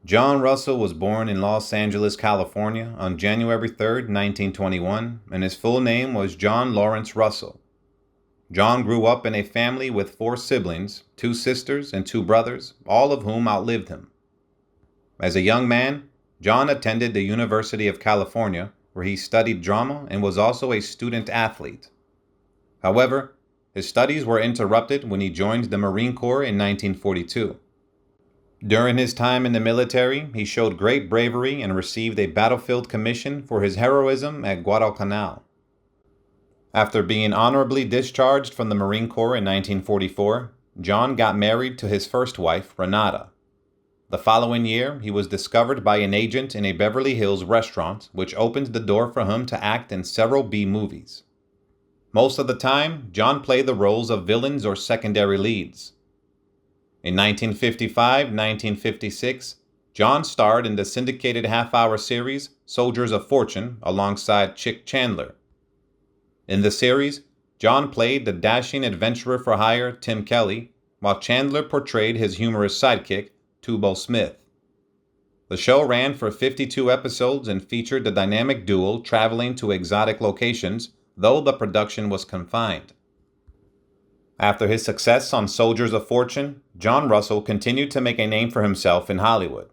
John Russell was born in Los Angeles, California on January 3, 1921, and his full name was John Lawrence Russell. John grew up in a family with 4 siblings, 2 sisters and 2 brothers, all of whom outlived him. As a young man, John attended the University of California, where he studied drama and was also a student athlete. However, his studies were interrupted when he joined the Marine Corps in 1942. During his time in the military, he showed great bravery and received a battlefield commission for his heroism at Guadalcanal. After being honorably discharged from the Marine Corps in 1944, John got married to his first wife, Renata. The following year, he was discovered by an agent in a Beverly Hills restaurant, which opened the door for him to act in several B movies. Most of the time, John played the roles of villains or secondary leads. In 1955-1956, John starred in the syndicated half-hour series Soldiers of Fortune alongside Chick Chandler. In the series, John played the dashing adventurer-for-hire Tim Kelly, while Chandler portrayed his humorous sidekick, Tubal Smith. The show ran for 52 episodes and featured the dynamic duo traveling to exotic locations, though the production was confined. After his success on Soldiers of Fortune, John Russell continued to make a name for himself in Hollywood.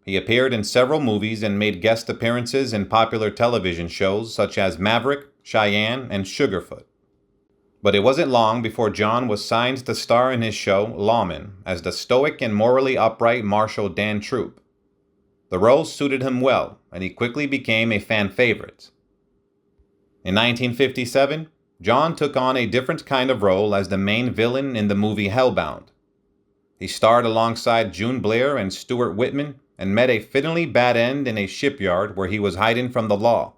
He appeared in several movies and made guest appearances in popular television shows such as Maverick, Cheyenne, and Sugarfoot. But it wasn't long before John was signed to star in his show Lawman as the stoic and morally upright Marshal Dan Troop. The role suited him well, and he quickly became a fan favorite. In 1957, John took on a different kind of role as the main villain in the movie Hellbound. He starred alongside June Blair and Stuart Whitman and met a fittingly bad end in a shipyard where he was hiding from the law.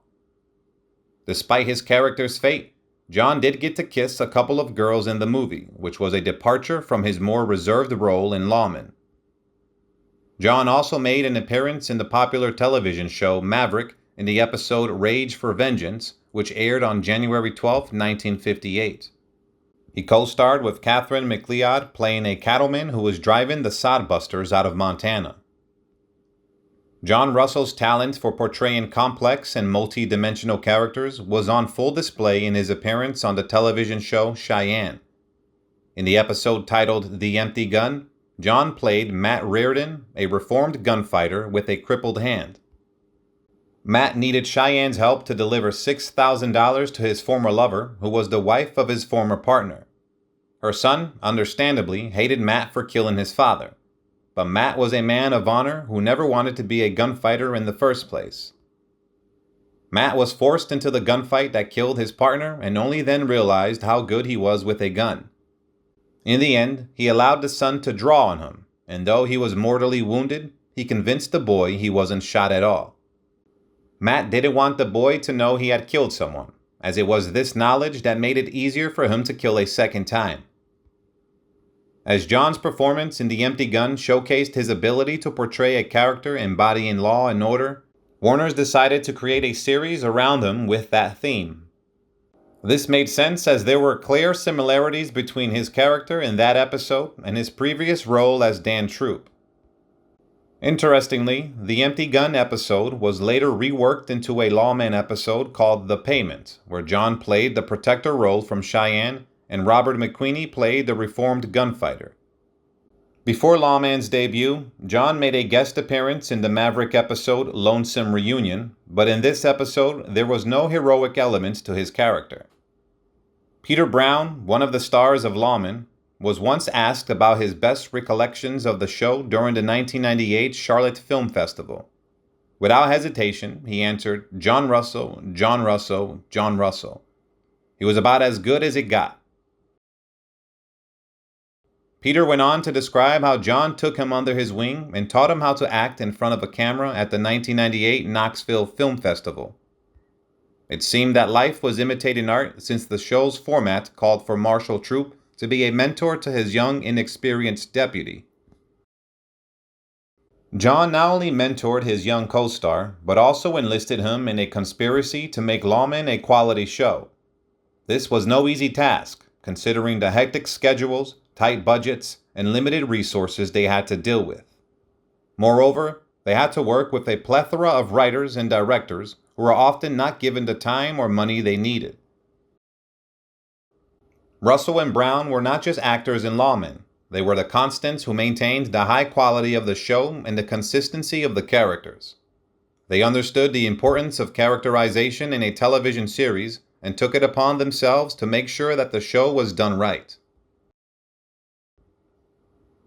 Despite his character's fate, John did get to kiss a couple of girls in the movie, which was a departure from his more reserved role in Lawman. John also made an appearance in the popular television show Maverick in the episode Rage for Vengeance, which aired on January 12, 1958. He co-starred with Catherine McLeod playing a cattleman who was driving the sodbusters out of Montana. John Russell's talent for portraying complex and multi-dimensional characters was on full display in his appearance on the television show Cheyenne. In the episode titled The Empty Gun, John played Matt Reardon, a reformed gunfighter with a crippled hand. Matt needed Cheyenne's help to deliver $6,000 to his former lover, who was the wife of his former partner. Her son, understandably, hated Matt for killing his father, but Matt was a man of honor who never wanted to be a gunfighter in the first place. Matt was forced into the gunfight that killed his partner and only then realized how good he was with a gun. In the end, he allowed the son to draw on him, and though he was mortally wounded, he convinced the boy he wasn't shot at all. Matt didn't want the boy to know he had killed someone, as it was this knowledge that made it easier for him to kill a second time. As John's performance in The Empty Gun showcased his ability to portray a character embodying law and order, Warner's decided to create a series around him with that theme. This made sense as there were clear similarities between his character in that episode and his previous role as Dan Troop. Interestingly, the Empty Gun episode was later reworked into a Lawman episode called The Payment, where John played the protector role from Cheyenne and Robert McQueenie played the reformed gunfighter. Before Lawman's debut, John made a guest appearance in the Maverick episode Lonesome Reunion, but in this episode there was no heroic element to his character. Peter Brown, one of the stars of Lawman, was once asked about his best recollections of the show during the 1998 Charlotte Film Festival. Without hesitation, he answered, "John Russell, John Russell, John Russell." He was about as good as it got. Peter went on to describe how John took him under his wing and taught him how to act in front of a camera at the 1998 Knoxville Film Festival. It seemed that life was imitating art since the show's format called for Marshal Troop to be a mentor to his young, inexperienced deputy. John not only mentored his young co-star, but also enlisted him in a conspiracy to make Lawman a quality show. This was no easy task, considering the hectic schedules, tight budgets, and limited resources they had to deal with. Moreover, They had to work with a plethora of writers and directors who were often not given the time or money they needed. Russell and Brown were not just actors in Lawman. They were the constants who maintained the high quality of the show and the consistency of the characters. They understood the importance of characterization in a television series and took it upon themselves to make sure that the show was done right.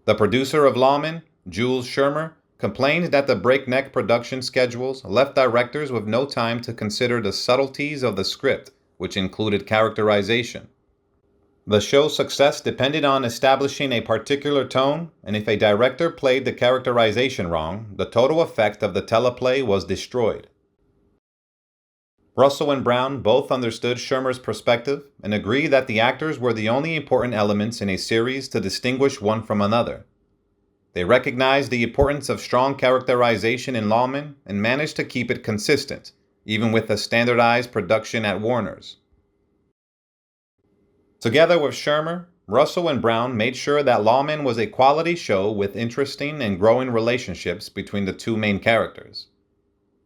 The producer of Lawman, Jules Shermer, complained that the breakneck production schedules left directors with no time to consider the subtleties of the script, which included characterization. The show's success depended on establishing a particular tone, and if a director played the characterization wrong, the total effect of the teleplay was destroyed. Russell and Brown both understood Shermer's perspective and agreed that the actors were the only important elements in a series to distinguish one from another. They recognized the importance of strong characterization in Lawman and managed to keep it consistent, even with a standardized production at Warner's. Together with Shermer, Russell and Brown made sure that Lawman was a quality show with interesting and growing relationships between the two main characters.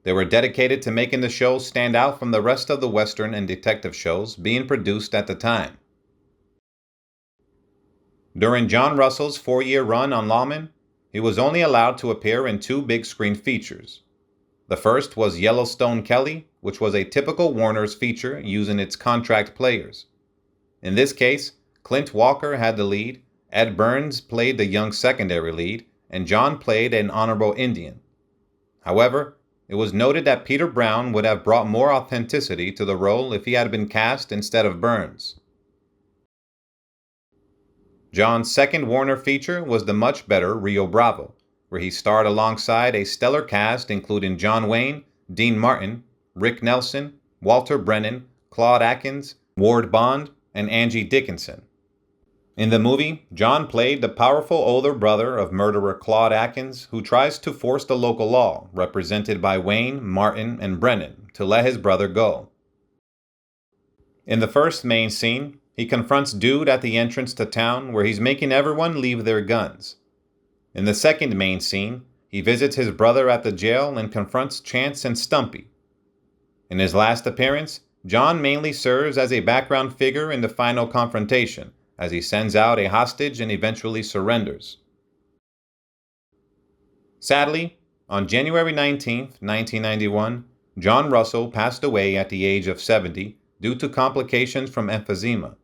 They were dedicated to making the show stand out from the rest of the Western and detective shows being produced at the time. During John Russell's 4-year run on Lawman, he was only allowed to appear in 2 big-screen features. The first was Yellowstone Kelly, which was a typical Warner's feature using its contract players. In this case, Clint Walker had the lead, Ed Burns played the young secondary lead, and John played an honorable Indian. However, it was noted that Peter Brown would have brought more authenticity to the role if he had been cast instead of Burns. John's second Warner feature was the much better Rio Bravo, where he starred alongside a stellar cast including John Wayne, Dean Martin, Rick Nelson, Walter Brennan, Claude Akins, Ward Bond, and Angie Dickinson. In the movie, John played the powerful older brother of murderer Claude Akins, who tries to force the local law, represented by Wayne, Martin, and Brennan, to let his brother go. In the first main scene, he confronts Dude at the entrance to town where he's making everyone leave their guns. In the second main scene, he visits his brother at the jail and confronts Chance and Stumpy. In his last appearance, John mainly serves as a background figure in the final confrontation, as he sends out a hostage and eventually surrenders. Sadly, on January 19, 1991, John Russell passed away at the age of 70 due to complications from emphysema.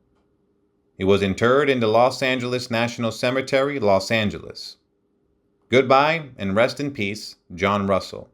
He was interred in the Los Angeles National Cemetery, Los Angeles. Goodbye and rest in peace, John Russell.